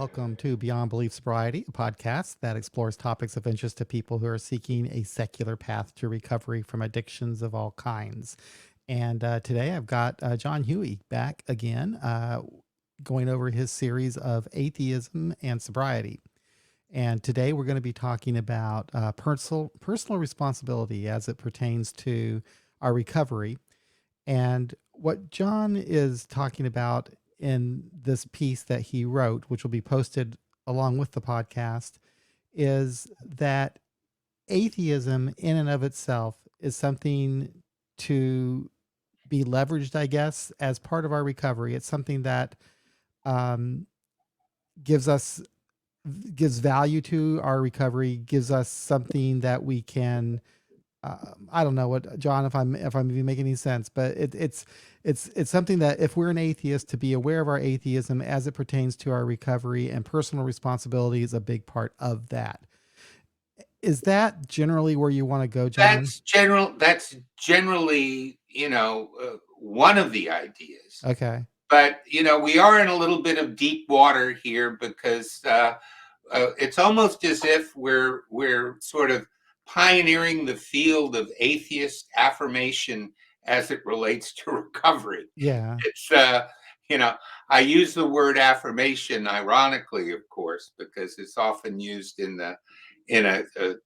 Welcome to Beyond Belief Sobriety, a podcast that explores topics of interest to people who are seeking a secular path to recovery from addictions of all kinds. And today I've got John Huey back again, going over his series of atheism and sobriety. And today we're going to be talking about personal responsibility as it pertains to our recovery. And what John is talking about in this piece that he wrote, which will be posted along with the podcast, is that atheism in and of itself is something to be leveraged, I guess, as part of our recovery. It's something that um, gives us gives value to our recovery, gives us something that we can I don't know what John, if I'm even making any sense, but it's something that if we're an atheist, to be aware of our atheism as it pertains to our recovery, and personal responsibility is a big part of that. Is that generally where you want to go, John? That's generally, one of the ideas. Okay. But we are in a little bit of deep water here because it's almost as if we're sort of pioneering the field of atheist affirmation as it relates to recovery. Yeah. It's you know, I use the word affirmation ironically, of course, because it's often used in a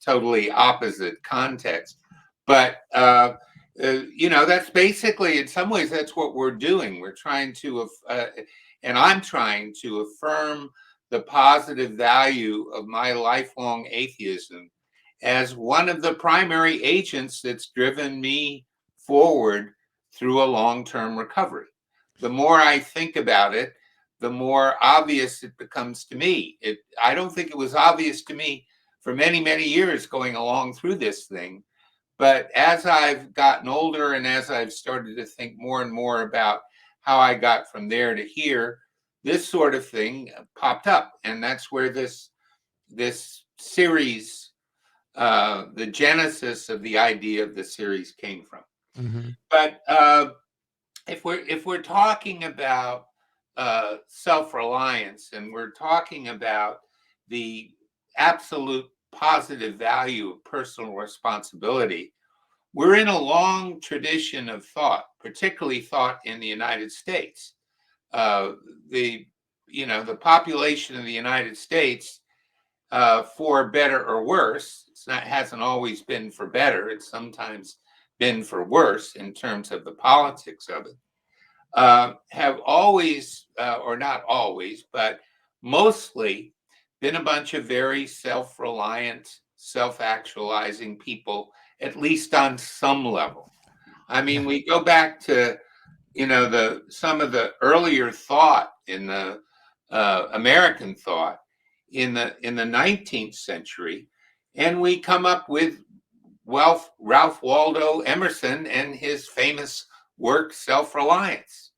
totally opposite context. But that's basically, in some ways, that's what we're doing. We're trying to, and I'm trying to affirm the positive value of my lifelong atheism as one of the primary agents that's driven me forward through a long-term recovery. The more I think about it, the more obvious it becomes to me. I don't think it was obvious to me for many, many years going along through this thing. But as I've gotten older and as I've started to think more and more about how I got from there to here, this sort of thing popped up. And that's where this series, the genesis of the idea of the series came from. Mm-hmm. But if we're talking about self-reliance, and we're talking about the absolute positive value of personal responsibility, we're in a long tradition of thought, particularly thought in the United States. Uh, the the population of the United States, for better or worse, hasn't always been for better. It's sometimes been for worse in terms of the politics of it. Have always, or not always, but mostly been a bunch of very self-reliant, self-actualizing people, at least on some level. I mean, Yeah. we go back to, the some of the earlier thought in the American thought in the 19th century, and we come up with Ralph Waldo Emerson and his famous work, Self-Reliance.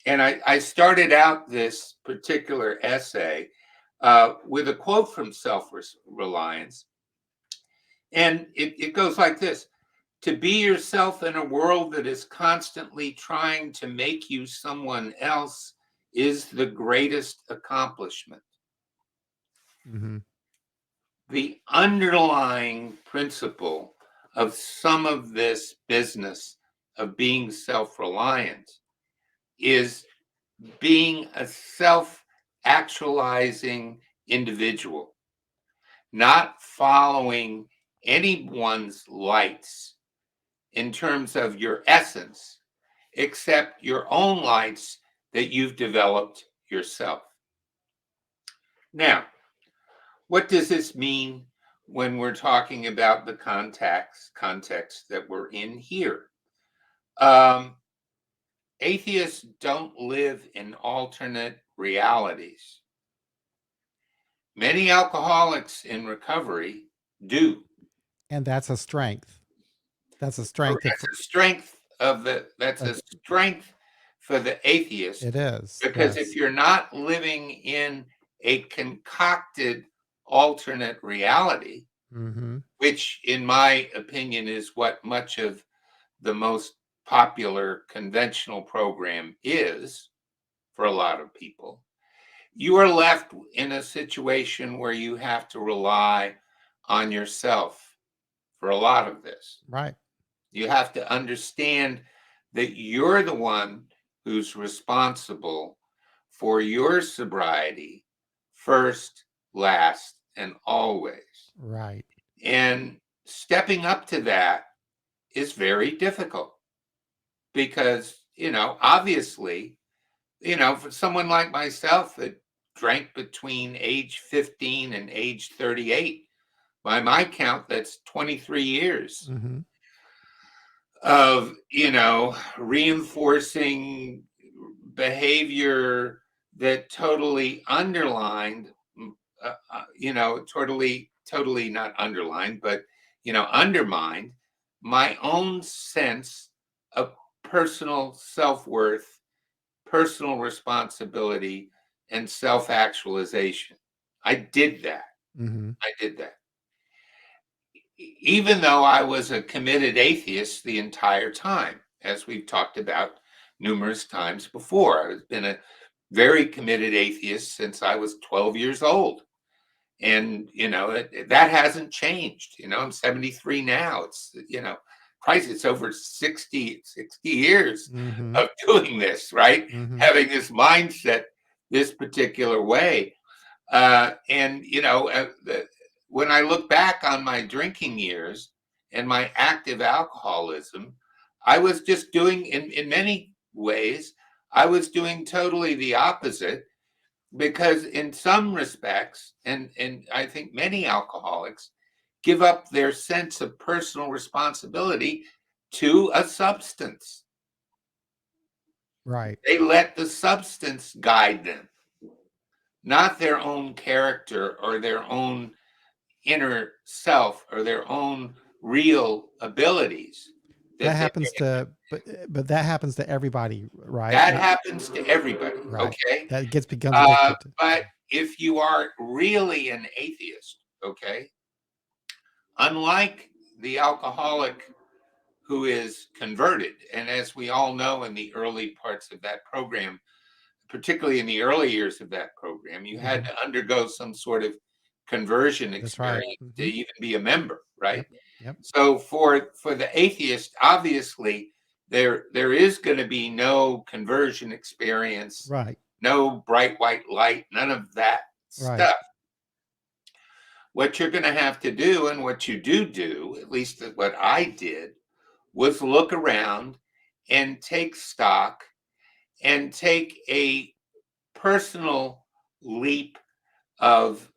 And I started out this particular essay with a quote from Self-Reliance. And it goes like this: to be yourself in a world that is constantly trying to make you someone else is the greatest accomplishment. Mm-hmm. The underlying principle of some of this business of being self-reliant is being a self-actualizing individual, not following anyone's lights in terms of your essence, except your own lights that you've developed yourself. Now, what does this mean when we're talking about the context that we're in here? Um, Atheists don't live in alternate realities. Many alcoholics in recovery do. And that's a strength. That's a strength of That's a of strength for the atheist, it is. because if Yes. you're not living in a concocted alternate reality, Mm-hmm. which in my opinion is what much of the most popular conventional program is for a lot of people, you are left in a situation where you have to rely on yourself for a lot of this. Right. You have to understand that you're the one who's responsible for your sobriety first, last, and always. Right. And stepping up to that is very difficult because, obviously, for someone like myself that drank between age 15 and age 38, by my count, that's 23 years Hmm. of, reinforcing behavior that totally underlined, totally not underlined, but, undermined my own sense of personal self-worth, personal responsibility, and self-actualization. I did that. Hmm. I did that. Even though I was a committed atheist the entire time, as we've talked about numerous times before. I've been a very committed atheist since I was 12 years old. And, that hasn't changed. I'm 73 now. Christ, it's over 60 years Hmm. of doing this, right? Hmm. Having this mindset this particular way. And when I look back on my drinking years and my active alcoholism, I was just doing, in many ways, I was doing totally the opposite, because in some respects, and I think many alcoholics give up their sense of personal responsibility to a substance. Right. They let the substance guide them, not their own character or their own inner self or their own real abilities That that they happens to, but that happens to everybody, right? that happens to everybody. Right. Okay. That becomes addicted to. But if you are really an atheist, okay, unlike the alcoholic who is converted, and as we all know, in the early parts of that program, particularly in the early years of that program, you had Mhm. to undergo some sort of conversion That's right. experience to Mhm. even be a member, right? Yep. Yep. So for the atheist, obviously there is going to be no conversion experience, Right. no bright white light, none of that Right. stuff. What you're going to have to do, and what you do, at least what I did, was look around and take stock and take a personal leap of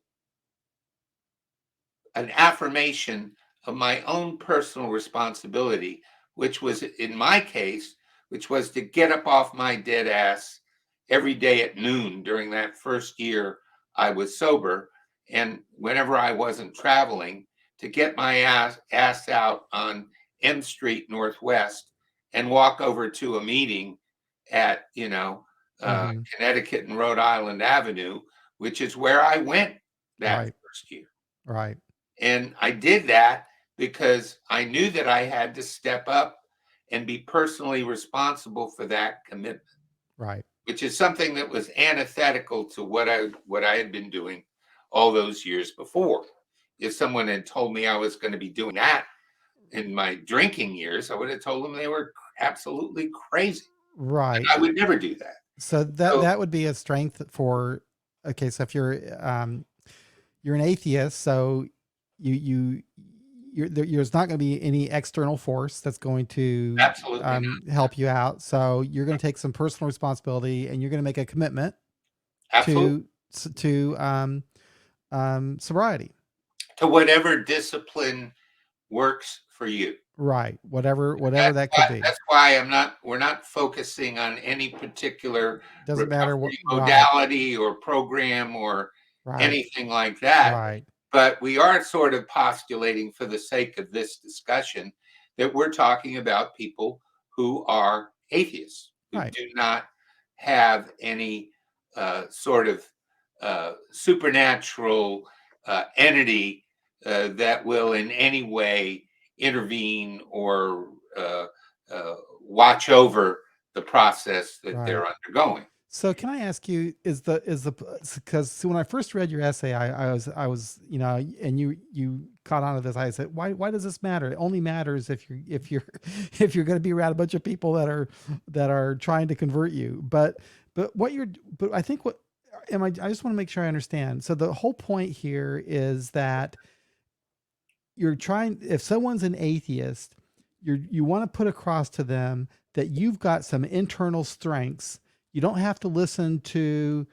an affirmation of my own personal responsibility, which was in my case, which was to get up off my dead ass every day at noon during that first year I was sober. And whenever I wasn't traveling, to get my ass out on M Street Northwest and walk over to a meeting at, Mhm. Connecticut and Rhode Island Avenue, which is where I went that Right. first year. Right. And I did that because I knew that I had to step up and be personally responsible for that commitment, Right. which is something that was antithetical to what I had been doing all those years before. If someone had told me I was going to be doing that in my drinking years, I would have told them they were absolutely crazy. Right. I would never do that. So that So that would be a strength for. Okay, so if you're an atheist, so you there's not going to be any external force that's going to absolutely not. help you out. So you're going to take some personal responsibility, and you're going to make a commitment Absolutely. to sobriety. To whatever discipline works for you. Right. Whatever that could be. That's why we're not focusing on any particular Doesn't matter what. recovery Right. modality or program or Right. anything like that. Right. But we are sort of postulating, for the sake of this discussion, that we're talking about people who are atheists, who Right. do not have any sort of supernatural entity that will in any way intervene or watch over the process that Right. they're undergoing. So can I ask you, is the because when I first read your essay, I was and you caught on to this. I said, why does this matter? It only matters if you're if you're going to be around a bunch of people that are trying to convert you. But what you're but I think what am I just want to make sure I understand. So the whole point here is that you're trying, if someone's an atheist, you want to put across to them that you've got some internal strengths. You don't have to listen to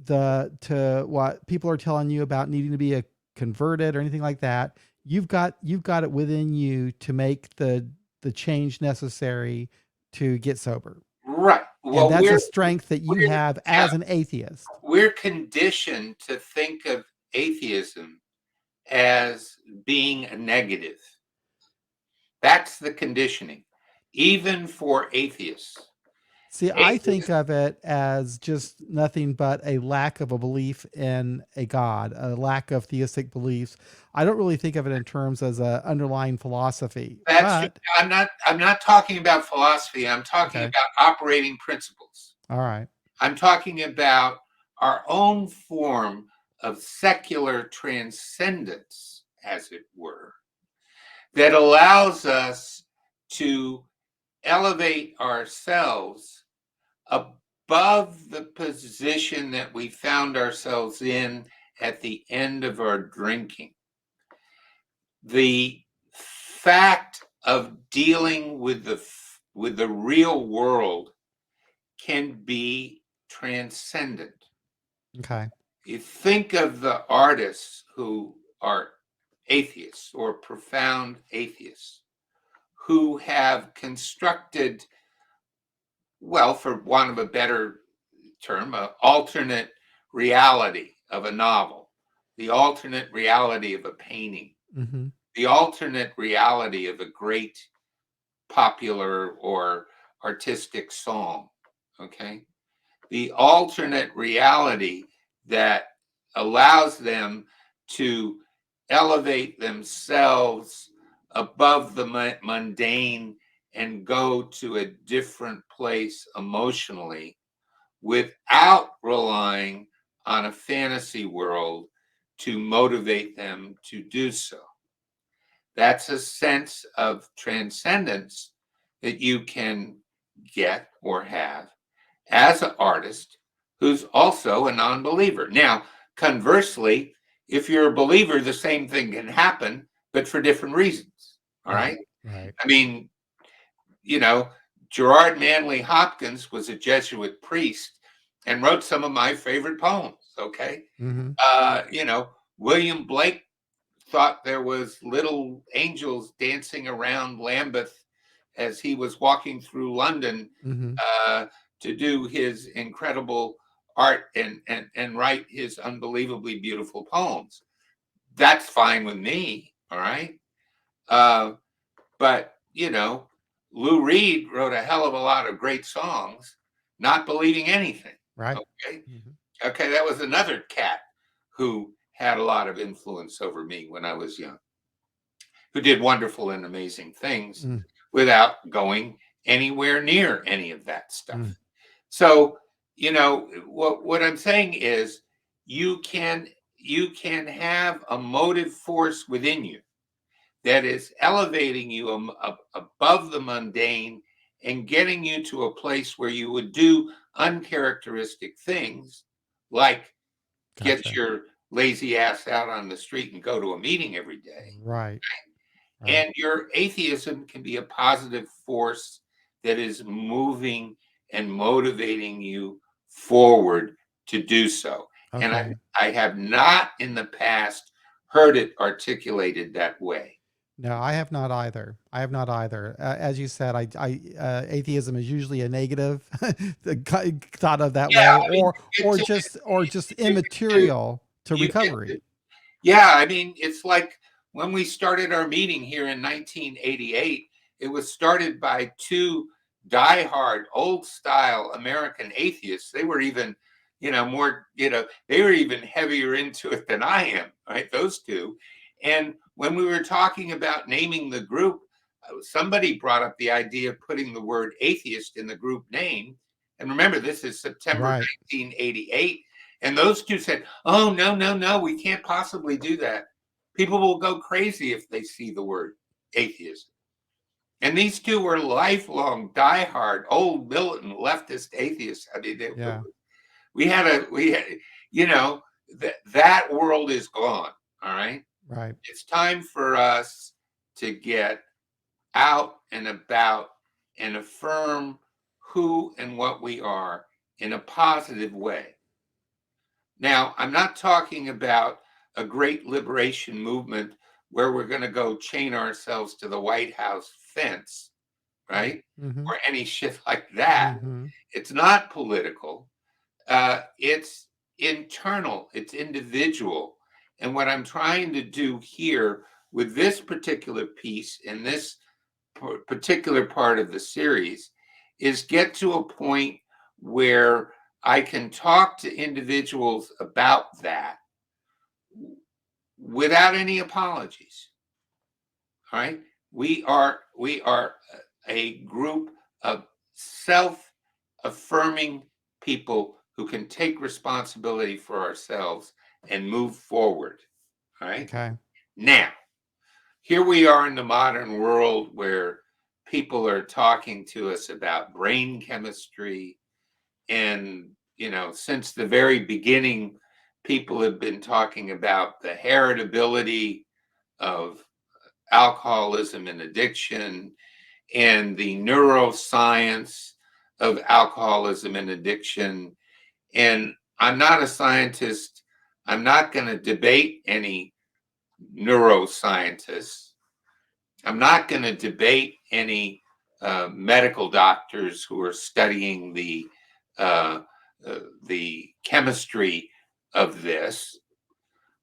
what people are telling you about needing to be a converted or anything like that. You've got it within you to make the change necessary to get sober. Right. And Well, that's a strength that you we're have yeah, as an atheist. we're conditioned to think of atheism as being a negative. That's the conditioning, even for atheists. See, I think Atheists, of it as just nothing but a lack of a belief in a God, a lack of theistic beliefs. I don't really think of it in terms as a underlying philosophy. that's But I'm not talking about philosophy. I'm talking okay, about operating principles. all right, I'm talking about our own form of secular transcendence, as it were, that allows us to elevate ourselves above the position that we found ourselves in at the end of our drinking. The fact of dealing with the real world can be transcendent. okay, You think of the artists who are atheists or profound atheists who have constructed, well, for want of a better term, an alternate reality of a novel, the alternate reality of a painting, mm-hmm, the alternate reality of a great popular or artistic song. Okay. The alternate reality that allows them to elevate themselves above the mundane and go to a different place emotionally without relying on a fantasy world to motivate them to do so. That's a sense of transcendence that you can get or have as an artist who's also a non believer. Now, conversely, if you're a believer, the same thing can happen, but for different reasons. All right, right. right, I mean, you know, Gerard Manley Hopkins was a Jesuit priest and wrote some of my favorite poems. Okay. mm-hmm, You know, William Blake thought there was little angels dancing around Lambeth as he was walking through London mm-hmm, uh, to do his incredible art and write his unbelievably beautiful poems. That's fine with me. All right. Uh, but, Lou Reed wrote a hell of a lot of great songs, not believing anything. right, Okay. mm-hmm, Okay. That was another cat who had a lot of influence over me when I was young, who did wonderful and amazing things mm, without going anywhere near any of that mm, stuff. So, what I'm saying is you can have a motive force within you that is elevating you above the mundane and getting you to a place where you would do uncharacteristic things like get gotcha, your lazy ass out on the street and go to a meeting every day. right, right, And your atheism can be a positive force that is moving and motivating you forward to do so. And I, okay. I have not in the past heard it articulated that way. No, I have not either. I have not either. As you said, atheism is usually a negative thought of that Yeah, way, I mean, or just you get to, immaterial to you get recovery. to, yeah, I mean, it's like when we started our meeting here in 1988, it was started by two diehard old style American atheists. They were even, more, they were even heavier into it than I am, right? Those two. And when we were talking about naming the group, somebody brought up the idea of putting the word atheist in the group name. And remember, this is September Right. 1988. And those two said, oh, no, no, no, we can't possibly do that. People will go crazy if they see the word atheism. And these two were lifelong, diehard, old militant leftist atheists. I mean, Yeah. we had, you know, that world is gone. All right. Right. It's time for us to get out and about and affirm who and what we are in a positive way. Now, I'm not talking about a great liberation movement where we're going to go chain ourselves to the White House fence, right? Mm-hmm. Or any shit like that. Mm-hmm. It's not political. It's internal. It's individual. And what I'm trying to do here with this particular piece in this particular part of the series is get to a point where I can talk to individuals about that without any apologies. All right. We are a group of self-affirming people who can take responsibility for ourselves and move forward. All right. Okay. Now, here we are in the modern world where people are talking to us about brain chemistry. And, since the very beginning, people have been talking about the heritability of alcoholism and addiction and the neuroscience of alcoholism and addiction. And I'm not a scientist. I'm not going to debate any neuroscientists. I'm not going to debate any medical doctors who are studying uh, the chemistry of this.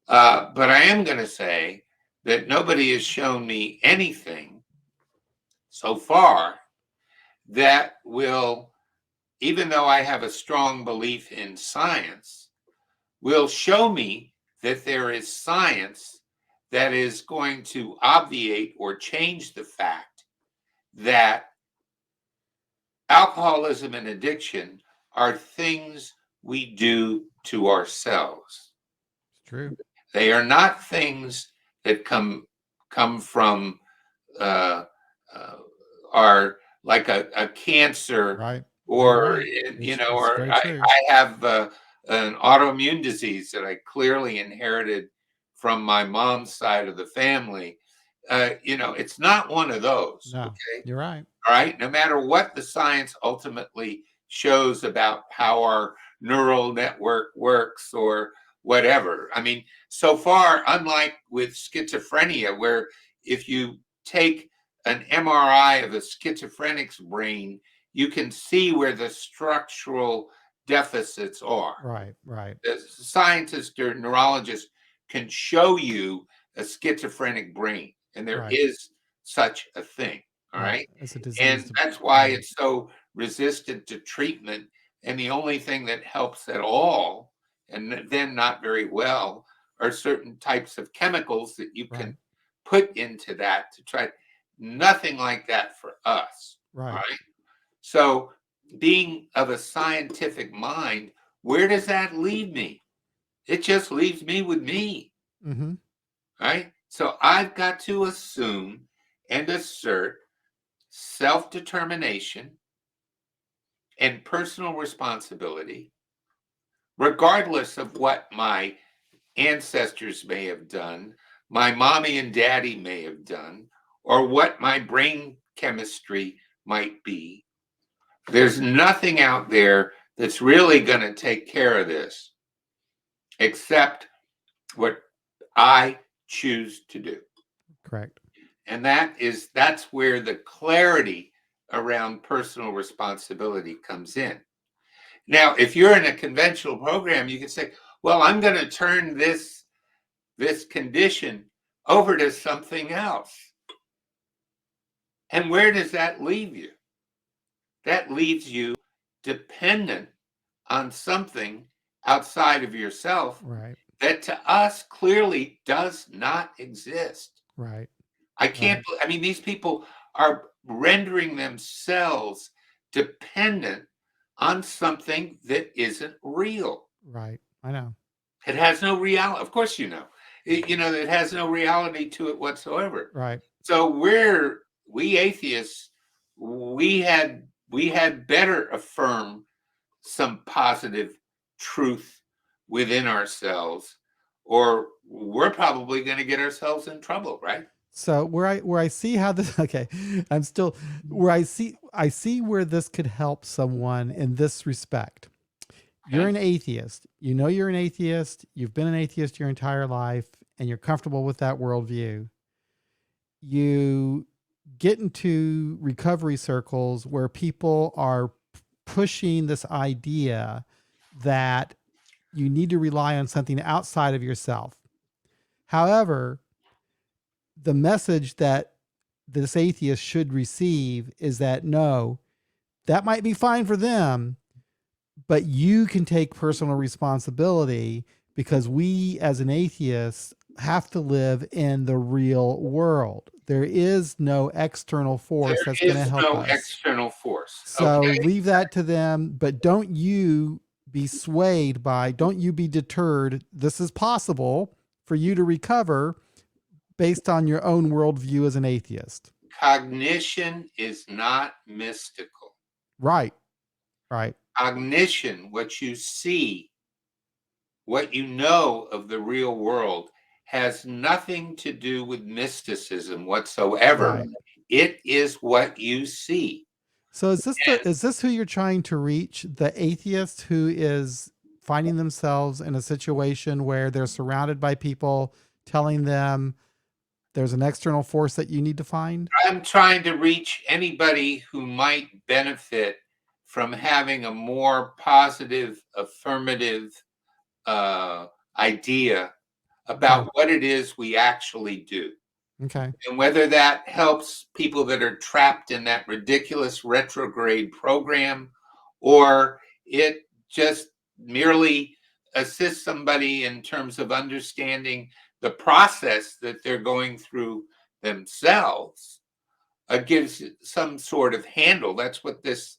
But I am going to say that nobody has shown me anything so far that will, even though I have a strong belief in science, will show me that there is science that is going to obviate or change the fact that alcoholism and addiction are things we do to ourselves. It's true. They are not things that come from uh, uh, are like a cancer, Right. You're or right. It's or very I, true. I have an autoimmune disease that I clearly inherited from my mom's side of the family. It's not one of those. No, Okay. you're right. All right. No matter what the science ultimately shows about how our neural network works or whatever. I mean, so far, unlike with schizophrenia, where if you take an MRI of a schizophrenic's brain, you can see where the structural deficits are. Right. Right. The scientist or neurologist can show you a schizophrenic brain, and there Right. is such a thing. All Right. right. It's a disease. And that's why it's so resistant to treatment. And the only thing that helps at all, and then not very well, are certain types of chemicals that you can Right. put into that to try. Nothing like that for us. All Right. right. So, being of a scientific mind, where does that leave me? It just leaves me with me. Mm-hmm. Right. So, I've got to assume and assert self determination and personal responsibility, regardless of what my ancestors may have done, my mommy and daddy may have done, or what my brain chemistry might be. There's nothing out there that's really going to take care of this except what I choose to do. Correct. And that's where the clarity around personal responsibility comes in. Now, if you're in a conventional program, you can say, well, I'm going to turn this condition over to something else. And where does that leave you? That leaves you dependent on something outside of yourself Right. that to us clearly does not exist. Right. I can't, I mean, these people are rendering themselves dependent on something that isn't real. Right. I know. It has no reality. Of course, it has no reality to it whatsoever. Right. So we atheists, we had better affirm some positive truth within ourselves, or we're probably going to get ourselves in trouble, right? So where I see how this okay, I'm still where I see where this could help someone in this respect. You're Okay. an atheist. You know you're an atheist. You've been an atheist your entire life, and you're comfortable with that worldview. You get into recovery circles where people are pushing this idea that you need to rely on something outside of yourself. However, the message that this atheist should receive is that no, that might be fine for them, but you can take personal responsibility because we as an atheist have to live in the real world. There is no external force There that's going to is help no us. external force. So Okay. leave that to them, but don't you be swayed by, don't you be deterred. This is possible for you to recover based on your own worldview as an atheist. Cognition is not mystical. Right. Right. Cognition, what you see, what you know of the real world, has nothing to do with mysticism whatsoever. Right. It is what you see. So is this who you're trying to reach? The atheist who is finding themselves in a situation where they're surrounded by people telling them there's an external force that you need to find? I'm trying to reach anybody who might benefit from having a more positive, affirmative idea Okay. about what it is we actually do. Okay. And whether that helps people that are trapped in that ridiculous retrograde program, or it just merely assists somebody in terms of understanding the process that they're going through themselves, gives it some sort of handle. That's what this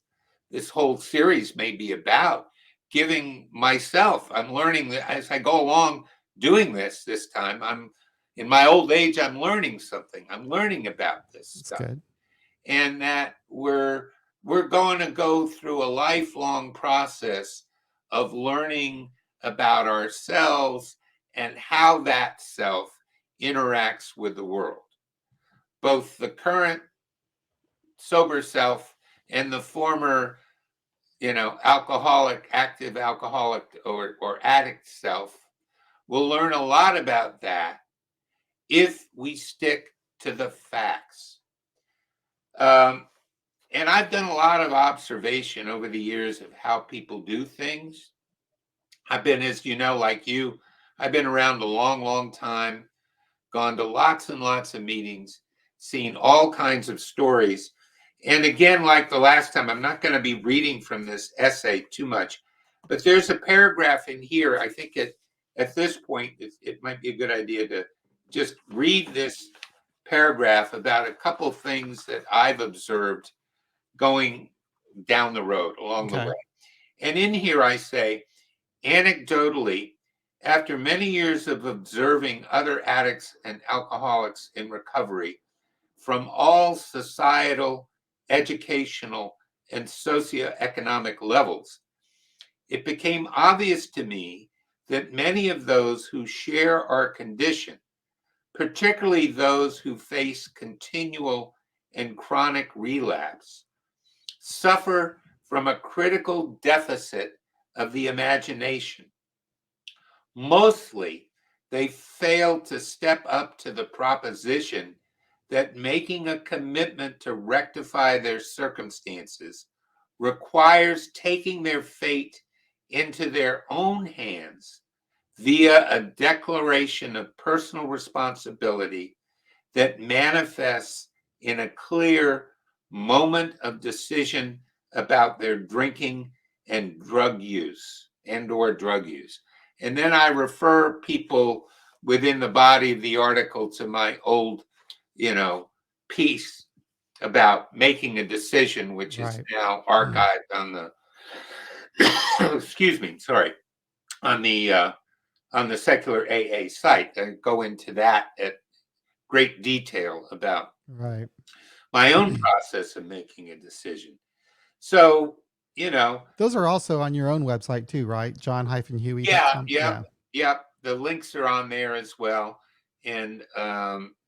whole series may be about. Giving myself, I'm learning that as I go along doing this time. I'm in my old age, I'm learning something. I'm learning about this That's stuff. good. And that we're going to go through a lifelong process of learning about ourselves and how that self interacts with the world, both the current sober self and the former, alcoholic, active alcoholic, or addict self. We'll learn a lot about that if we stick to the facts. Um, and I've done a lot of observation over the years of how people do things. I've been, as you know, like you, I've been around a long, long time, gone to lots and lots of meetings, seen all kinds of stories. And again, like the last time, I'm not going to be reading from this essay too much, but there's a paragraph in here. I think at this point, it might be a good idea to just read this paragraph about a couple things that I've observed going down the road, along the Okay. way. And in here, I say, anecdotally, after many years of observing other addicts and alcoholics in recovery from all societal, educational, and socioeconomic levels, it became obvious to me that many of those who share our condition, particularly those who face continual and chronic relapse, suffer from a critical deficit of the imagination. Mostly, they fail to step up to the proposition that making a commitment to rectify their circumstances requires taking their fate into their own hands via a declaration of personal responsibility that manifests in a clear moment of decision about their drinking and drug use and/or drug use. And then I refer people within the body of the article to my old, piece about making a decision, which is Right. now Mm. archived on the excuse me, sorry, on the secular AA site, and go into that at great detail about Right. my own process of making a decision. So, you know, Those are also on your own website too, right? yeah, John-huey.com. yep, Yeah. yep. The links are on there as well, and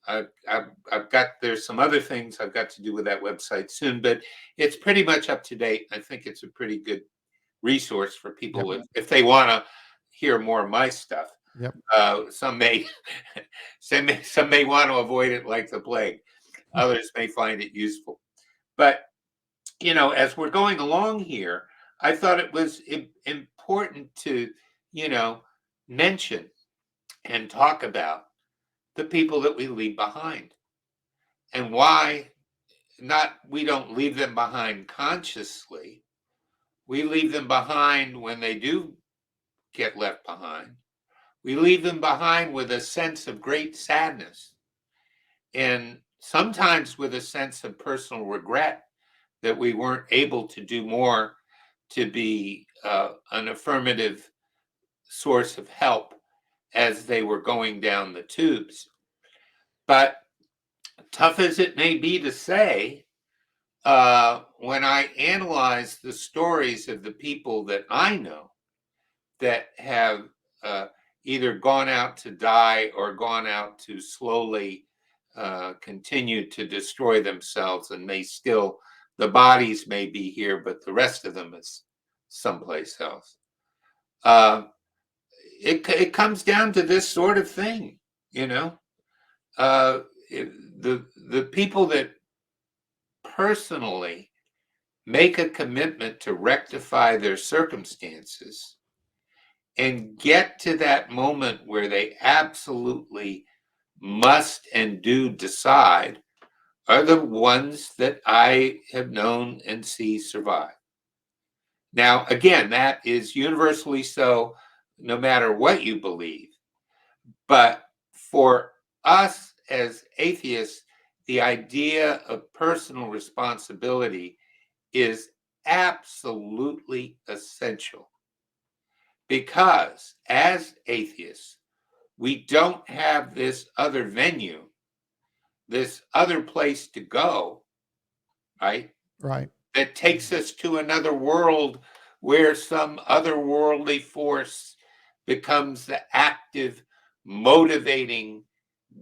I've got there's some other things I've got to do with that website soon, but it's pretty much up to date. I think it's a pretty good resource for Yep. people if they want to hear more of my stuff. Yep. Some may some may want to avoid it like the plague. Others may find it useful. But as we're going along here, I thought it was important to, you know, mention and talk about the people that we leave behind and why not we don't leave them behind consciously. We leave them behind when they do get left behind. We leave them behind with a sense of great sadness and sometimes with a sense of personal regret that we weren't able to do more to be an affirmative source of help as they were going down the tubes. But tough as it may be to say, when I analyze the stories of the people that I know that have either gone out to die or gone out to slowly continue to destroy themselves, and may still, the bodies may be here, but the rest of them is someplace else. Uh, it comes down to this sort of thing, you know. Uh, the people that personally make a commitment to rectify their circumstances and get to that moment where they absolutely must and do decide are the ones that I have known and see survive. Now, again, that is universally so, no matter what you believe. But for us as atheists, the idea of personal responsibility is absolutely essential because as atheists, we don't have this other venue, this other place to go, right? Right. That takes us to another world where some otherworldly force becomes the active, motivating,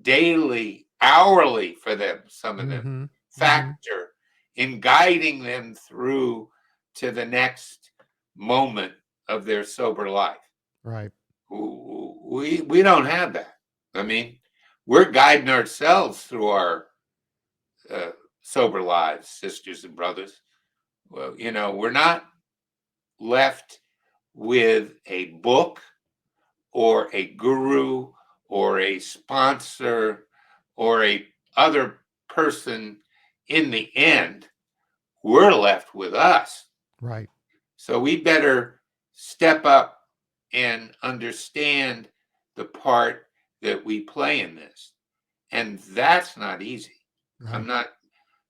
daily, hourly for them, some of them, Mm-hmm. Mm-hmm. factor in guiding them through to the next moment of their sober life. Right. We don't have that. I mean, we're guiding ourselves through our uh, sober lives, sisters and brothers. Well, we're not left with a book or a guru or a sponsor or a other person. In the end, we're left with us. Right. So we better step up and understand the part that we play in this. And that's not easy. I'm Right. not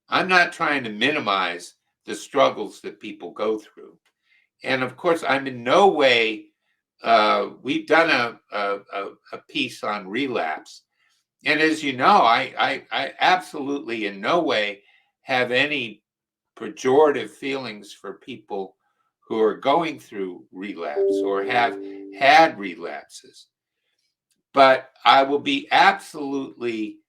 I'm not trying to minimize the struggles that people go through. And of course, I'm in no way we've done a piece on relapse. And as you know, I absolutely in no way have any pejorative feelings for people who are going through relapse or have had relapses. But I will be absolutely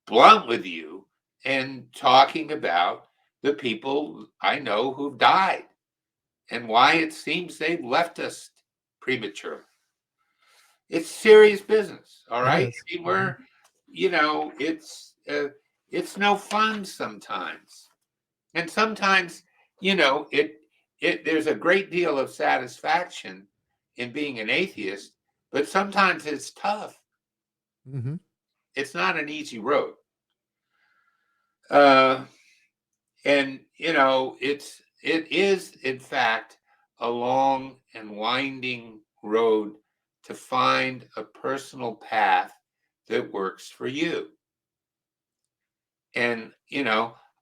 blunt with you and talking about the people I know who've died and why it seems they've left us prematurely. It's serious business, all It right? is. I mean, Mm-hmm. it's no fun sometimes, and sometimes it there's a great deal of satisfaction in being an atheist, but sometimes it's tough. Mm-hmm. It's not an easy road, uh, and it is in fact a long and winding road to find a personal path that works for you. And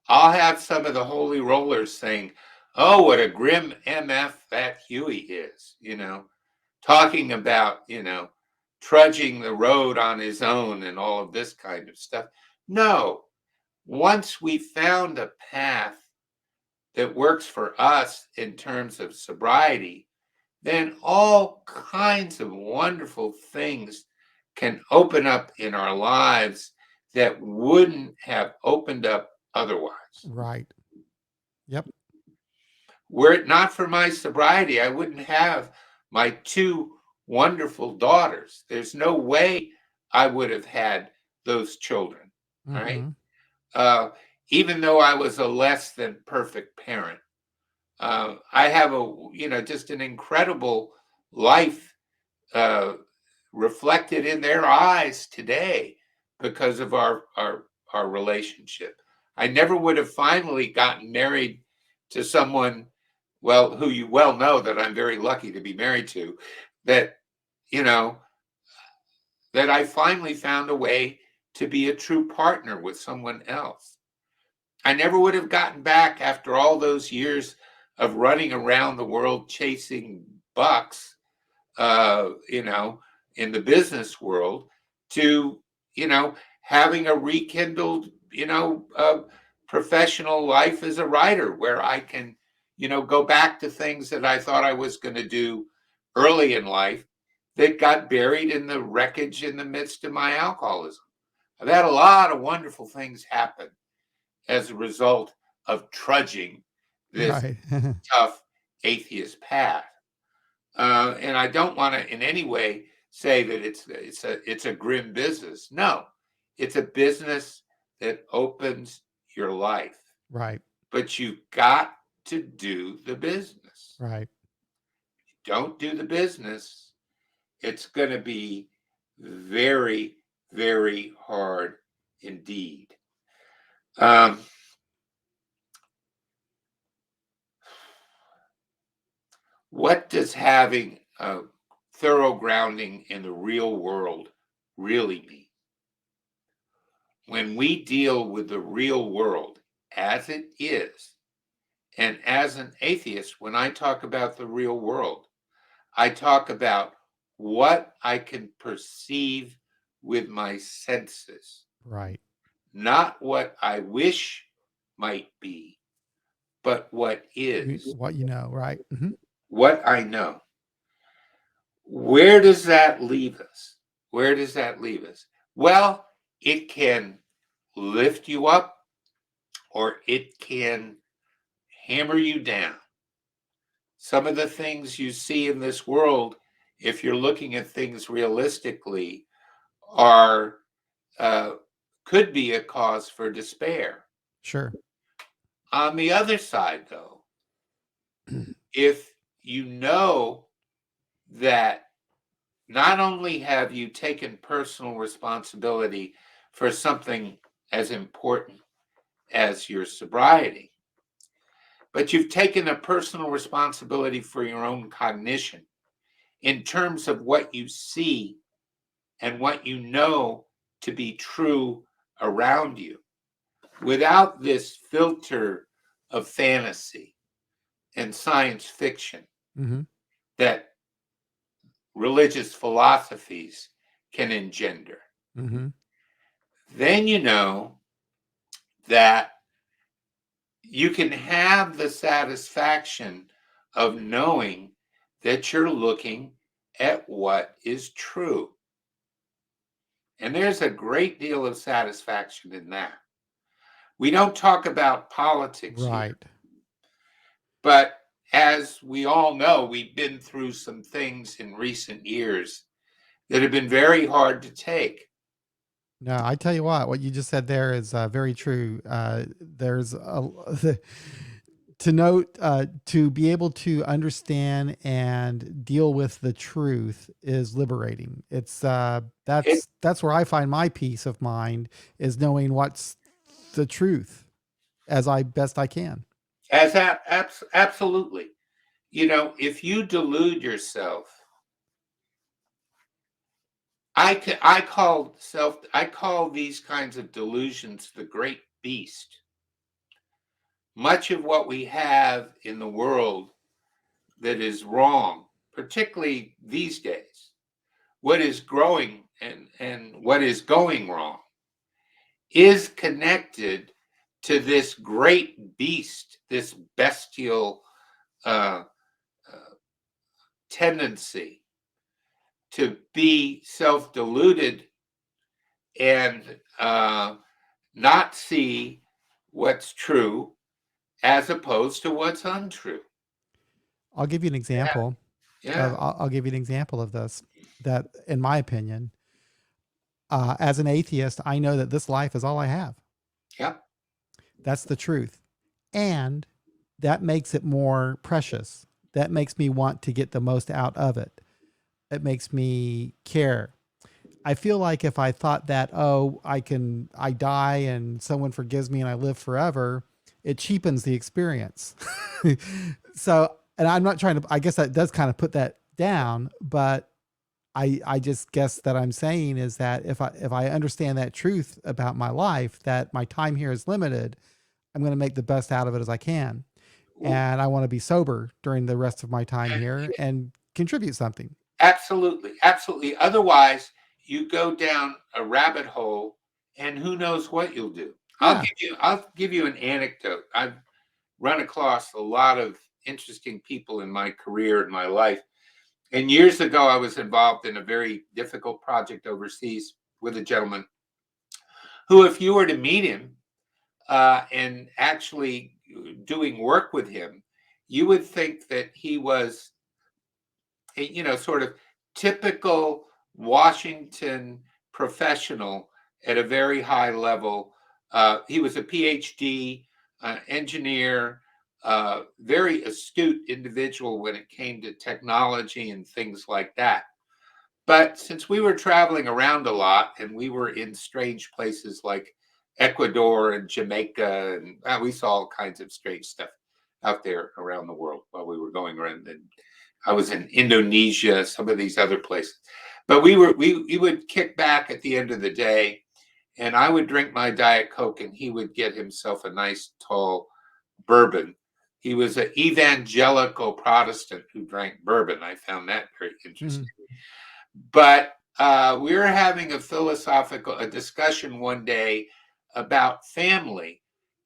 I'll have some of the holy rollers saying, Oh, what a grim MF that Huey is, talking about, trudging the road on his own and all of this kind of stuff. No, once we found a path that works for us in terms of sobriety, then all kinds of wonderful things can open up in our lives that wouldn't have opened up otherwise. Right. Yep. Were it not for my sobriety, I wouldn't have my two wonderful daughters. There's no way I would have had those children, right? Mm-hmm. Uh, Even though I was a less than perfect parent, I have just an incredible life uh, reflected in their eyes today because of our relationship. I never would have finally gotten married to someone, well, who you well know that I'm very lucky to be married to, that you know that I finally found a way to be a true partner with someone else. I never would have gotten back after all those years of running around the world chasing bucks, in the business world, to, having a rekindled, professional life as a writer where I can, go back to things that I thought I was going to do early in life that got buried in the wreckage in the midst of my alcoholism. I've had a lot of wonderful things happen as a result of trudging this Right. tough atheist path. And I don't want to in any way say that it's a grim business. No, it's a business that opens your life, Right. but you've got to do the business. Right. Don't do the business, it's going to be very, very hard indeed. Um, what does having a thorough grounding in the real world really mean? When we deal with the real world as it is, and as an atheist, when I talk about the real world, I talk about what I can perceive with my senses, Right. not what I wish might be, but what is, What you know. Right. Hmm. what I know. Where does that leave us? Where does that leave us? Well, it can lift you up or it can hammer you down. Some of the things you see in this world, if you're looking at things realistically, are uh, could be a cause for despair. Sure. On the other side, though, if you know that not only have you taken personal responsibility for something as important as your sobriety, but you've taken a personal responsibility for your own cognition in terms of what you see and what you know to be true around you without this filter of fantasy and science fiction Hmm. that religious philosophies can engender. Hmm. Then you know that you can have the satisfaction of knowing that you're looking at what is true. And there's a great deal of satisfaction in that. We don't talk about politics here, Right. but as we all know, we've been through some things in recent years that have been very hard to take. No, I tell you what you just said there is very true. There's a, to note, to be able to understand and deal with the truth is liberating. It's It that's where I find my peace of mind is knowing what's the truth as I best I can. as absolutely, if you delude yourself, I call these kinds of delusions the great beast. much of what we have in the world that is wrong, particularly these days, what is growing and what is going wrong, is connected to this great beast, this bestial uh, tendency to be self-deluded and not see what's true as opposed to what's untrue. I'll give you an example Yeah, I'll give you an example of this. That, in my opinion, as an atheist, I know that this life is all I have. yeah. That's the truth, and that makes it more precious. That makes me want to get the most out of it. It makes me care. I feel like if I thought that, oh, I die and someone forgives me and I live forever, it cheapens the experience. So, and I'm not trying to, I guess that does kind of put that down, but I just guess that I'm saying is that if I understand that truth about my life, that my time here is limited, I'm going to make the best out of it as I can. And I want to be sober during the rest of my time here and contribute something. Absolutely, absolutely. Otherwise, you go down a rabbit hole, and who knows what you'll do. Yeah. I'll give you an anecdote. I've run across a lot of interesting people in my career, in my life. And years ago, I was involved in a very difficult project overseas with a gentleman who, if you were to meet him and actually doing work with him, you would think that he was sort of typical Washington professional at a very high level. He was a PhD engineer, very astute individual when it came to technology and things like that. But since we were traveling around a lot and we were in strange places like Ecuador and Jamaica, and we saw all kinds of strange stuff out there around the world while we were going around. And I was in Indonesia, some of these other places. But we would kick back at the end of the day, and I would drink my Diet Coke, and he would get himself a nice tall bourbon. He was an evangelical Protestant who drank bourbon. I found that very Mhm. interesting. But we were having a discussion one day about family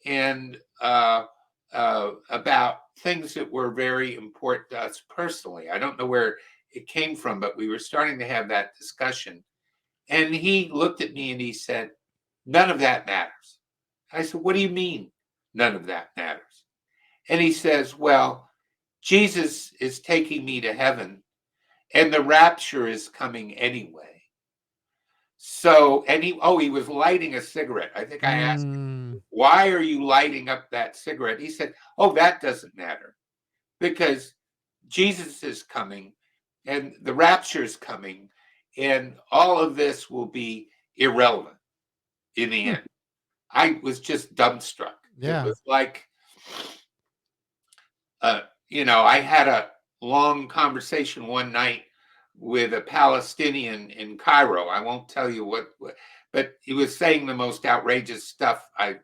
and about things that were very important to us personally. I don't know where it came from, but we were starting to have that discussion. And he looked at me and he said, "None of that matters." I said, "What do you mean, none of that matters?" And he says, "Well, Jesus is taking me to heaven and the rapture is coming anyway." So, and he was lighting a cigarette. I think I asked him, Mm, "Why are you lighting up that cigarette?" He said, "Oh, that doesn't matter because Jesus is coming and the rapture is coming and all of this will be irrelevant in the huh, end." I was just dumbstruck. It yeah. was like, I had a long conversation one night with a Palestinian in Cairo. I won't tell you but he was saying the most outrageous stuff. I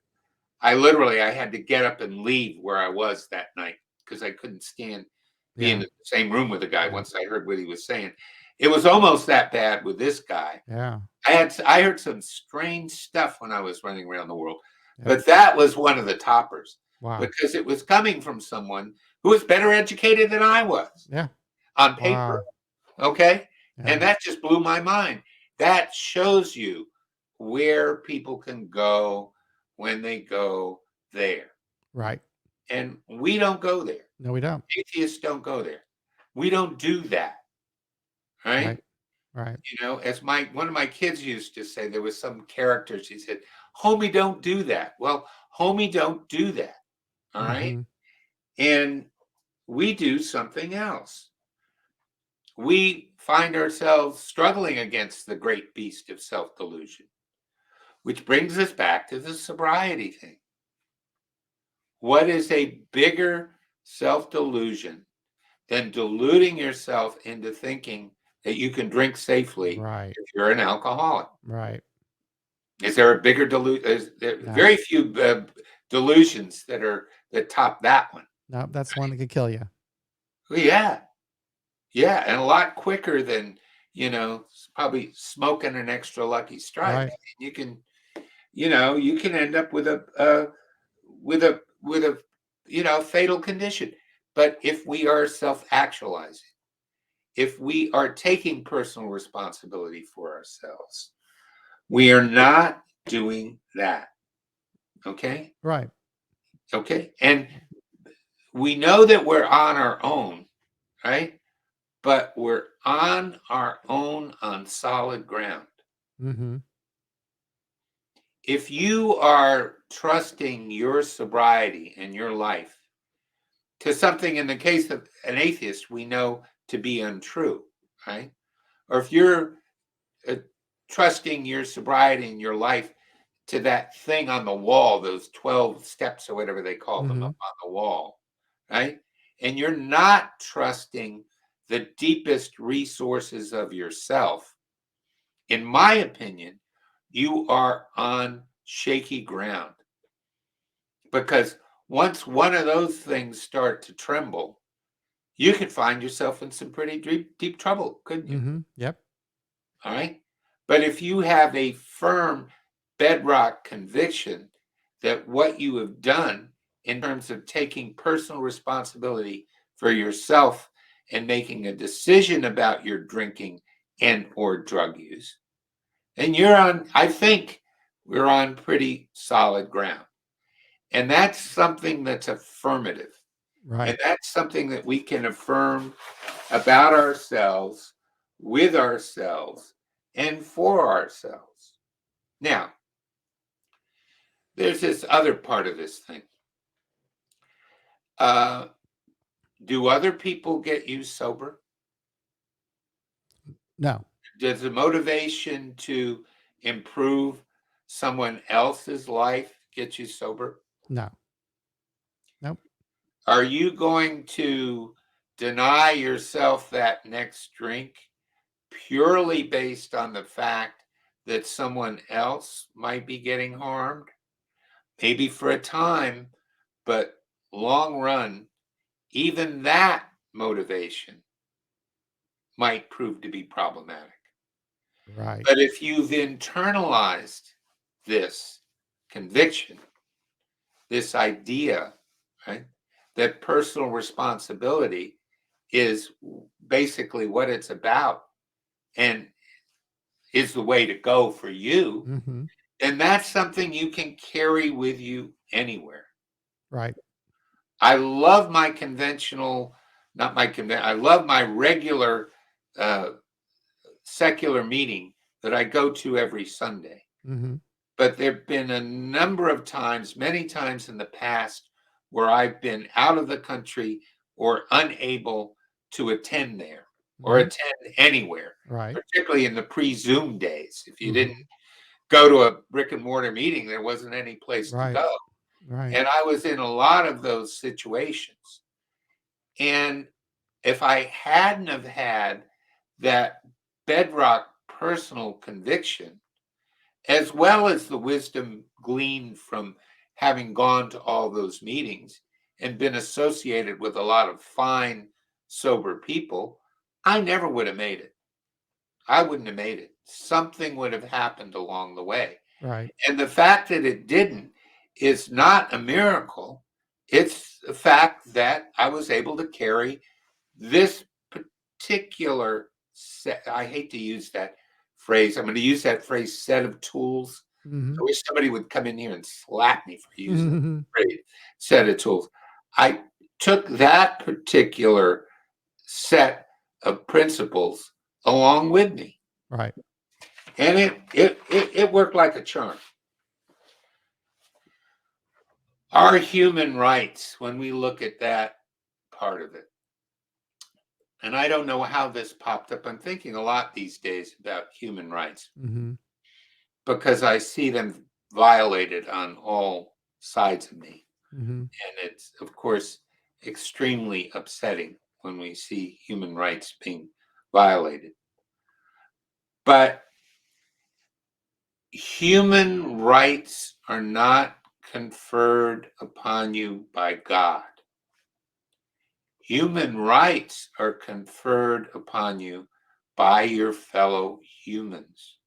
had to get up and leave where I was that night because I couldn't stand being in Yeah. the same room with the guy Yeah. once I heard what he was saying. It was almost that bad with this guy. Yeah. I heard some strange stuff when I was running around the world, Yep. but that was one of the toppers Wow. because it was coming from someone who was better educated than I was Yeah. on paper. Wow. Okay. Yeah. And that just blew my mind. That shows you where people can go when they go there. Right. And we don't go there. No, we don't. Atheists don't go there. We don't do that. Right. Right. Right. As my one of my kids used to say, there was some character, she said, "Homie, don't do that." Well, homie, don't do that. All right. Mm-hmm. And we do something else. We find ourselves struggling against the great beast of self delusion, which brings us back to the sobriety thing. What is a bigger self delusion than deluding yourself into thinking that you can drink safely Right. if you're an alcoholic? Right. Is there a bigger delusion? There No. very few delusions that are that top that one. No, that's one that could kill you. Well, yeah. Yeah. And a lot quicker than, probably smoking an extra Lucky Strike. Right. You can, you can end up with a fatal condition. But if we are self-actualizing, if we are taking personal responsibility for ourselves, we are not doing that. Okay. Right. Okay. And we know that we're on our own, right? But we're on our own on solid ground. Mm-hmm. If you are trusting your sobriety and your life to something, in the case of an atheist, we know to be untrue, right? Or if you're uh, trusting your sobriety and your life to that thing on the wall, those 12 steps or whatever they call them Mm-hmm. up on the wall, right? And you're not trusting the deepest resources of yourself, in my opinion, you are on shaky ground. Because once one of those things start to tremble, you could find yourself in some pretty deep trouble, couldn't you? Mm-hmm. Yep. All right. But if you have a firm bedrock conviction that what you have done in terms of taking personal responsibility for yourself and making a decision about your drinking and or drug use, and I think we're on pretty solid ground. And that's something that's affirmative. Right. And that's something that we can affirm about ourselves, with ourselves, and for ourselves. Now, there's this other part of this thing. Uh, do other people get you sober? No. Does the motivation to improve someone else's life get you sober? No. Nope. Are you going to deny yourself that next drink purely based on the fact that someone else might be getting harmed? Maybe for a time, but long run, even that motivation might prove to be problematic. Right. But if you've internalized this conviction, this idea, right, that personal responsibility is basically what it's about and is the way to go for you, Mm-hmm. then that's something you can carry with you anywhere. Right. I love my conventional, not my conventional, I love my regular uh, secular meeting that I go to every Sunday. Mm-hmm. But there have been a number of times, many times in the past, where I've been out of the country or unable to attend there or Mm-hmm. attend anywhere, Right. particularly in the pre-Zoom days. If you didn't Mm-hmm. go to a brick and mortar meeting, there wasn't any place to Right. go. Right. And I was in a lot of those situations. And if I hadn't have had that bedrock personal conviction, as well as the wisdom gleaned from having gone to all those meetings and been associated with a lot of fine, sober people, I never would have made it. I wouldn't have made it. Something would have happened along the way. Right. And the fact that it didn't is not a miracle. It's the fact that I was able to carry this particular set. I hate to use that phrase. I'm going to use that phrase, set of tools. Mm-hmm. I wish somebody would come in here and slap me for using the Mm-hmm. phrase, set of tools. I took that particular set of principles along with me, Right. and it worked like a charm. Our human rights, when we look at that part of it, and I don't know how this popped up. I'm thinking a lot these days about human rights Mm-hmm. because I see them violated on all sides of me. Mm-hmm. And it's, of course, extremely upsetting when we see human rights being violated. But human rights are not conferred upon you by God. Human rights are conferred upon you by your fellow humans.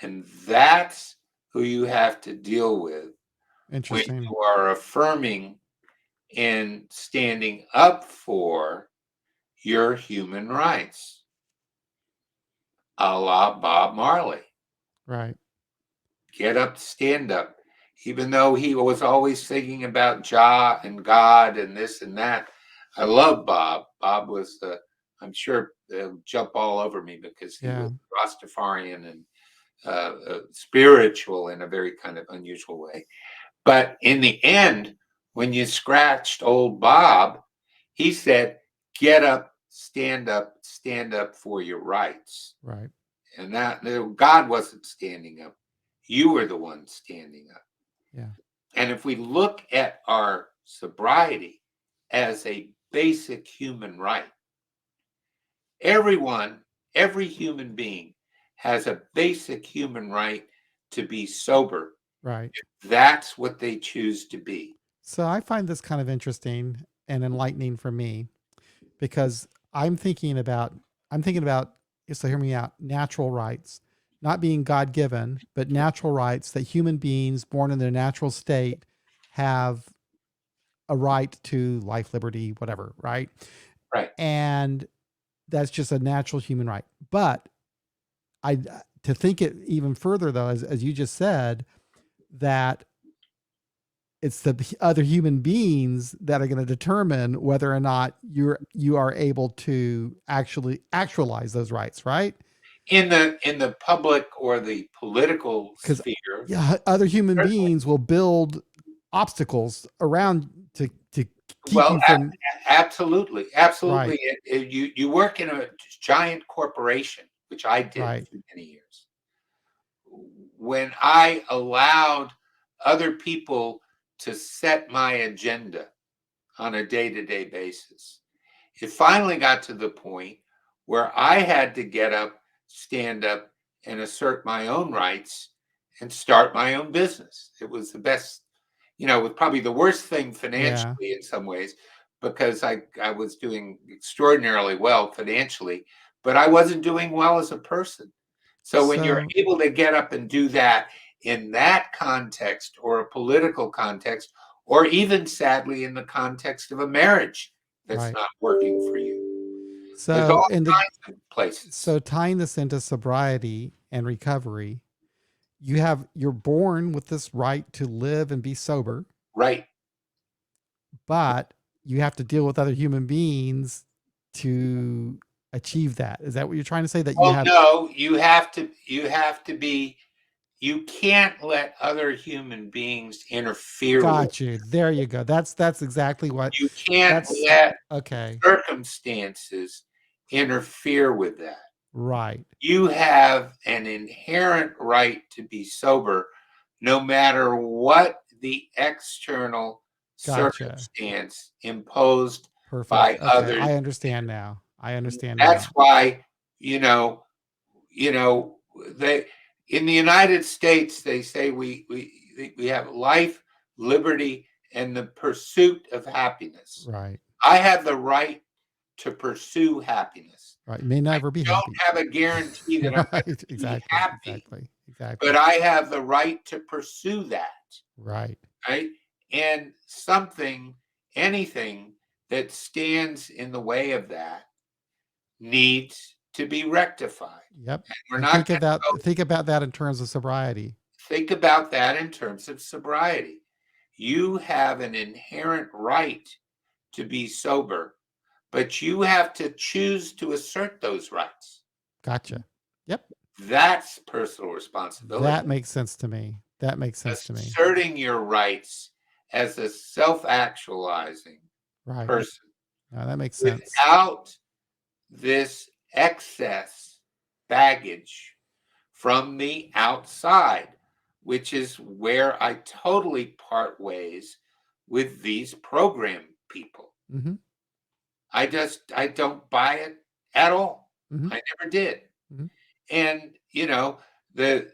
And that's who you have to deal with when Interesting. you are affirming and standing up for your human rights, a la Bob Marley. Right. Get up, stand up. Even though he was always thinking about Jah and God and this and that, I love Bob. Bob was, I'm sure they'll jump all over me because he Yeah. was Rastafarian and spiritual in a very kind of unusual way. But in the end, when you scratched old Bob, he said, get up, stand up for your rights. Right. And that God wasn't standing up. You were the one standing up. Yeah. And if we look at our sobriety as a basic human right, everyone, every human being has a basic human right to be sober. Right. That's what they choose to be. So I find this kind of interesting and enlightening for me because I'm thinking about so hear me out, natural rights, not being God given, but natural rights that human beings born in their natural state have a right to life, liberty, whatever, right? Right. And that's just a natural human right. But I to think it even further though, as you just said, that it's the other human beings that are going to determine whether or not you are able to actually actualize those rights, right? In the public or the political Because sphere, yeah, other human certainly. beings will build obstacles around to keep Well, you from absolutely, right, absolutely. You work in a giant corporation, which I did right, for many years. When I allowed other people to set my agenda on a day-to-day basis, it finally got to the point where I had to get up, stand up, and assert my own rights and start my own business. It was the best, it was probably the worst thing yeah. financially in some ways because I was doing extraordinarily well financially, but I wasn't doing well as a person. So when you're So able to get up and do that in that context or a political context, or even sadly in the context of a marriage that's right. not working for you, there's So all in the kinds of places. so tying this into sobriety and recovery, you're born with this right to live and be sober, Right. but you have to deal with other human beings to achieve that. Is that what you're trying to say? That you Well, have no, you have to be, you can't let other human beings interfere with. got you. There you go. That's exactly what You can't that's let okay. circumstances interfere with that. Right. You have an inherent right to be sober, no matter what the external Gotcha. circumstance imposed Perfect. by Okay. others. I understand now. I understand That's now. why, you know, you know, they in the United States they say we have life, liberty, and the pursuit of happiness. Right. I have the right to pursue happiness. Right. May I never be don't happy. have a guarantee that I'm going Right. to be Exactly. happy, Exactly. but Exactly. I have the right to pursue that, Right. right? And anything that stands in the way of that needs to be rectified. Yep. And we're And not going to go think about that in terms of sobriety. think about that in terms of sobriety. You have an inherent right to be sober, but you have to choose to assert those rights. Gotcha. Yep. That's personal responsibility. That makes sense to me. That makes sense to me. Asserting your rights as a self actualizing Right. person No, that makes sense. without this excess baggage from the outside, which is where I totally part ways with these program people. Mhm. I don't buy it at all. Mhm. I never did. Mhm. And the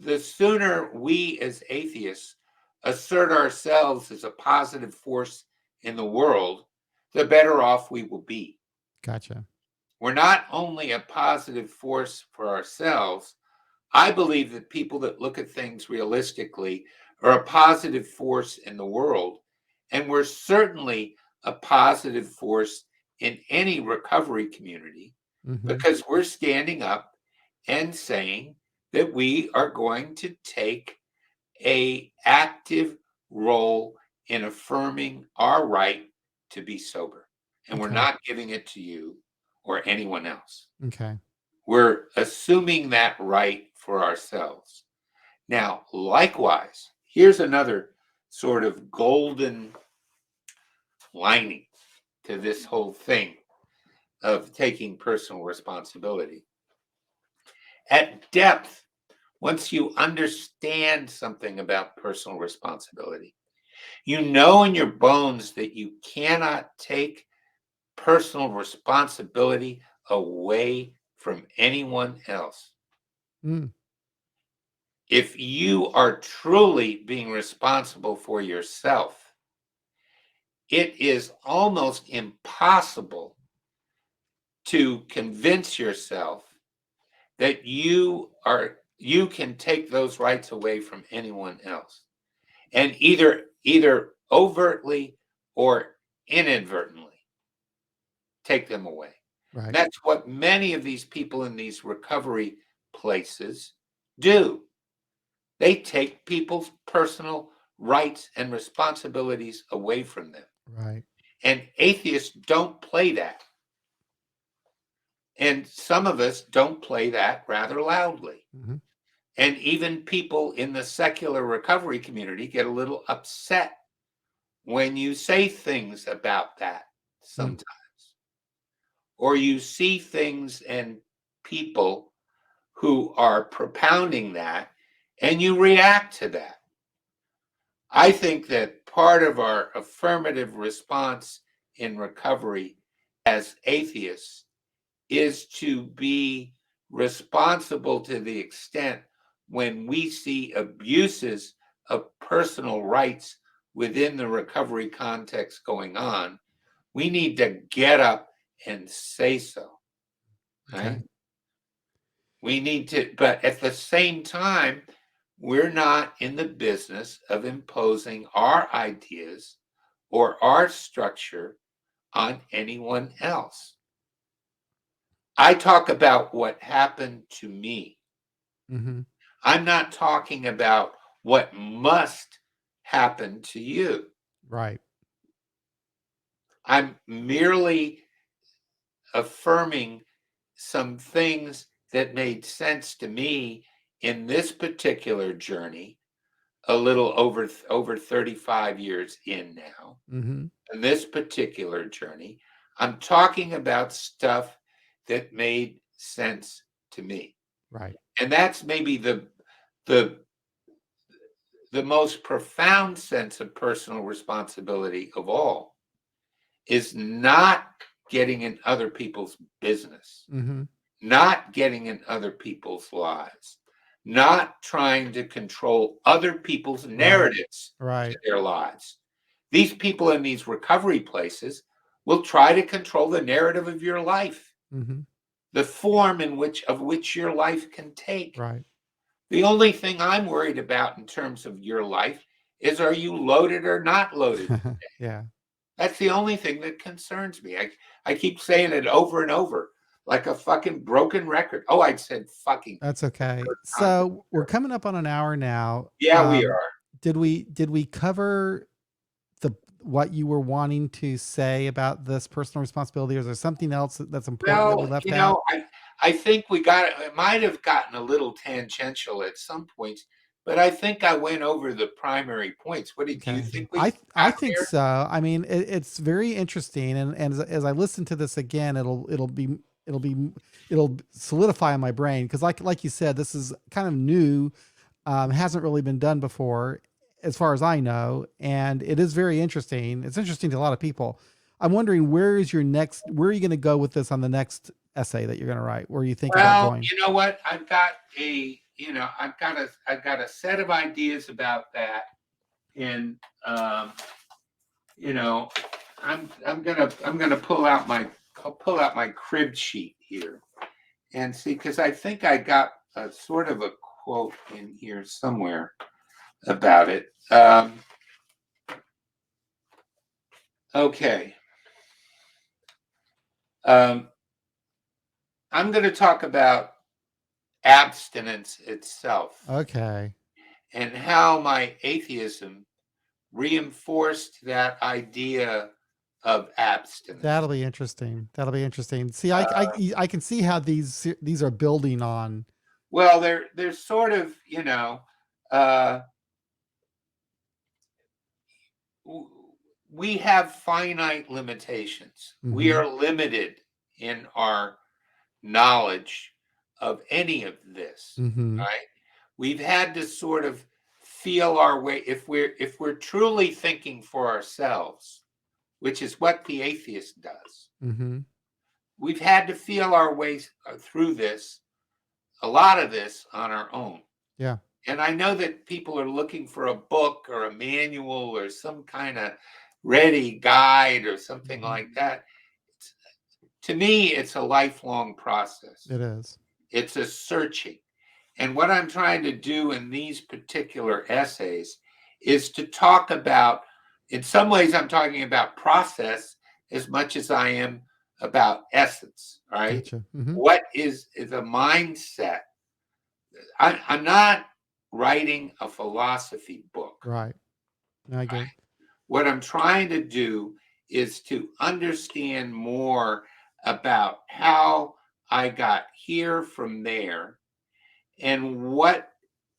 the sooner we as atheists assert ourselves as a positive force in the world, the better off we will be. Gotcha. We're not only a positive force for ourselves, I believe that people that look at things realistically are a positive force in the world. And we're certainly a positive force in any recovery community Mm-hmm. because we're standing up and saying that we are going to take a active role in affirming our right to be sober. And we're Okay. not giving it to you or anyone else. Okay. We're assuming that right for ourselves. Now, likewise, here's another sort of golden lining to this whole thing of taking personal responsibility. At depth, once you understand something about personal responsibility, you know in your bones that you cannot take personal responsibility away from anyone else. Mm. If you are truly being responsible for yourself, it is almost impossible to convince yourself that you can take those rights away from anyone else, and either overtly or inadvertently take them away. Right. That's what many of these people in these recovery places do. They take people's personal rights and responsibilities away from them. Right. And atheists don't play that. And some of us don't play that rather loudly. Mm-hmm. And even people in the secular recovery community get a little upset when you say things about that Mm. sometimes, or you see things and people who are propounding that and you react to that. I think that part of our affirmative response in recovery as atheists is to be responsible to the extent when we see abuses of personal rights within the recovery context going on, we need to get up and say so. Okay. Right? We need to, but at the same time, we're not in the business of imposing our ideas or our structure on anyone else. I talk about what happened to me. Mm-hmm. I'm not talking about what must happen to you. Right. I'm merely affirming some things that made sense to me in this particular journey, a little over 35 years in now. Mm-hmm. In this particular journey, I'm talking about stuff that made sense to me. Right. And that's maybe the the most profound sense of personal responsibility of all is not getting in other people's business, Mm-hmm. not getting in other people's lives, not trying to control other people's Right. narratives to Right. their lives. These people in these recovery places will try to control the narrative of your life, Mm-hmm. the form in which your life can take. Right. The only thing I'm worried about in terms of your life is, are you loaded or not loaded? Yeah. That's the only thing that concerns me. I keep saying it over and over like a fucking broken record. Oh, I said fucking That's okay. time. So we're coming up on an hour now. Yeah, we are. Did we cover the what you were wanting to say about this personal responsibility, or is there something else that's important that we Well, left out? I think we got it might have gotten a little tangential at some points, but I think I went over the primary points. What did you Okay. think we I got think there? so. I mean, it's very interesting, and as I listen to this again, it'll be it'll solidify in my brain because like you said, this is kind of new, hasn't really been done before, as far as I know, and it is very interesting. It's interesting to a lot of people. I'm wondering where are you going to go with this on the next essay that you're going to write? Where you think about Well, going? you know what? I've got a set of ideas about that. And you know, I'm gonna pull out my crib sheet here and see, because I think I got a sort of a quote in here somewhere about it. Okay. I'm going to talk about abstinence itself Okay. and how my atheism reinforced that idea of abstinence. That'll be interesting. That'll be interesting. See, I can see how these are building on. Well, they're sort of, uh, we have finite limitations. We are limited in our knowledge of any of this, right? We've had to sort of feel our way. If we're truly thinking for ourselves, which is what the atheist does, we've had to feel our way through this, a lot of this, on our own. Yeah. And I know that people are looking for a book or a manual or some kind of ready guide or something like that. To me, it's a lifelong process. It is. It's a searching. And what I'm trying to do in these particular essays is to talk about, in some ways, I'm talking about process as much as I am about essence, right? Gotcha. What is a mindset? I'm not writing a philosophy book. Right. I get it. What I'm trying to do is to understand more about how I got here from there and what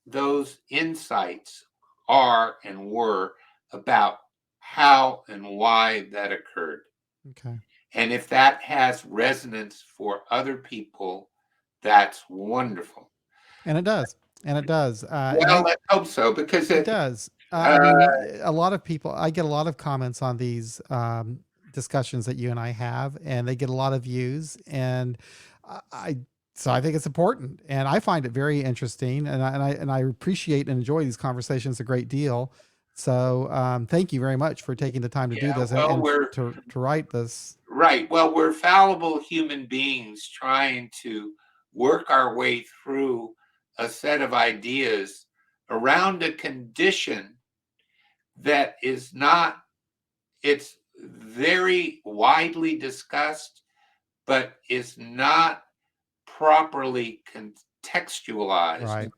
those insights are and were about how and why that occurred. Okay. And if that has resonance for other people, that's wonderful. And it does. And it does. Well, let's hope so, because it does. I mean, a lot of people, I get a lot of comments on these discussions that you and I have, and they get a lot of views. And so I think it's important, and I find it very interesting, and I appreciate and enjoy these conversations a great deal. So thank you very much for taking the time to do this and to write this. Right. Well, we're fallible human beings trying to work our way through a set of ideas around a condition that is not, it's very widely discussed, but is not properly contextualized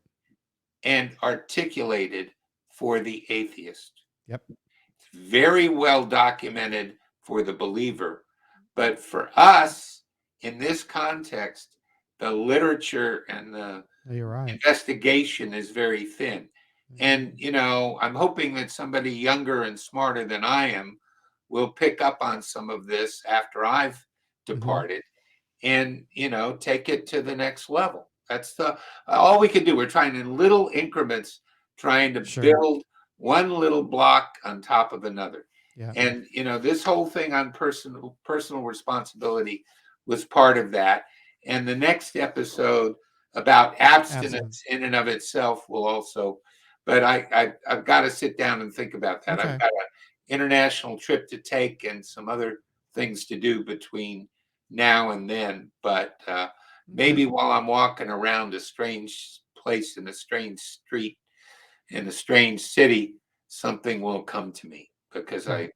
and articulated for the atheist. Yep. It's very well documented for the believer, but for us in this context, the literature and the investigation is very thin. And, I'm hoping that somebody younger and smarter than I am will pick up on some of this after I've departed and, take it to the next level. That's all we can do. We're trying in little increments, trying to build one little block on top of another. Yeah. And, this whole thing on personal responsibility was part of that. And the next episode about abstinence in and of itself will also, but I've got to sit down and think about that. I've got an international trip to take and some other things to do between now and then. But maybe while I'm walking around a strange place in a strange street in a strange city, something will come to me, because I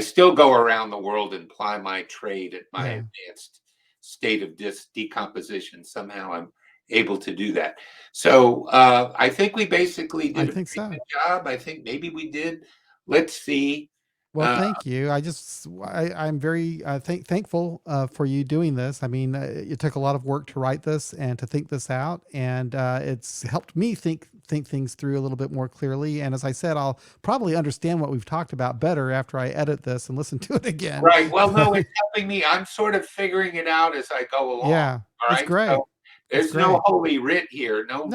still go around the world and ply my trade at my advanced state of decomposition. Somehow I'm able to do that. So I think we basically did a pretty good job. I think maybe we did. Let's see. Well, thank you. I'm very thankful for you doing this. I mean, it took a lot of work to write this and to think this out, and it's helped me think things through a little bit more clearly. And as I said, I'll probably understand what we've talked about better after I edit this and listen to it again. Right. Well, no, it's helping me. I'm sort of figuring it out as I go along. Yeah, it's great. So there's no holy writ here. No.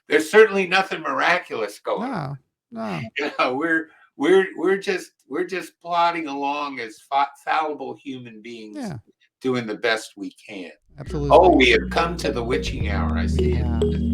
There's certainly nothing miraculous going on. No. We're just plodding along as fallible human beings, doing the best we can. Absolutely. Oh, we have come to the witching hour. I see it.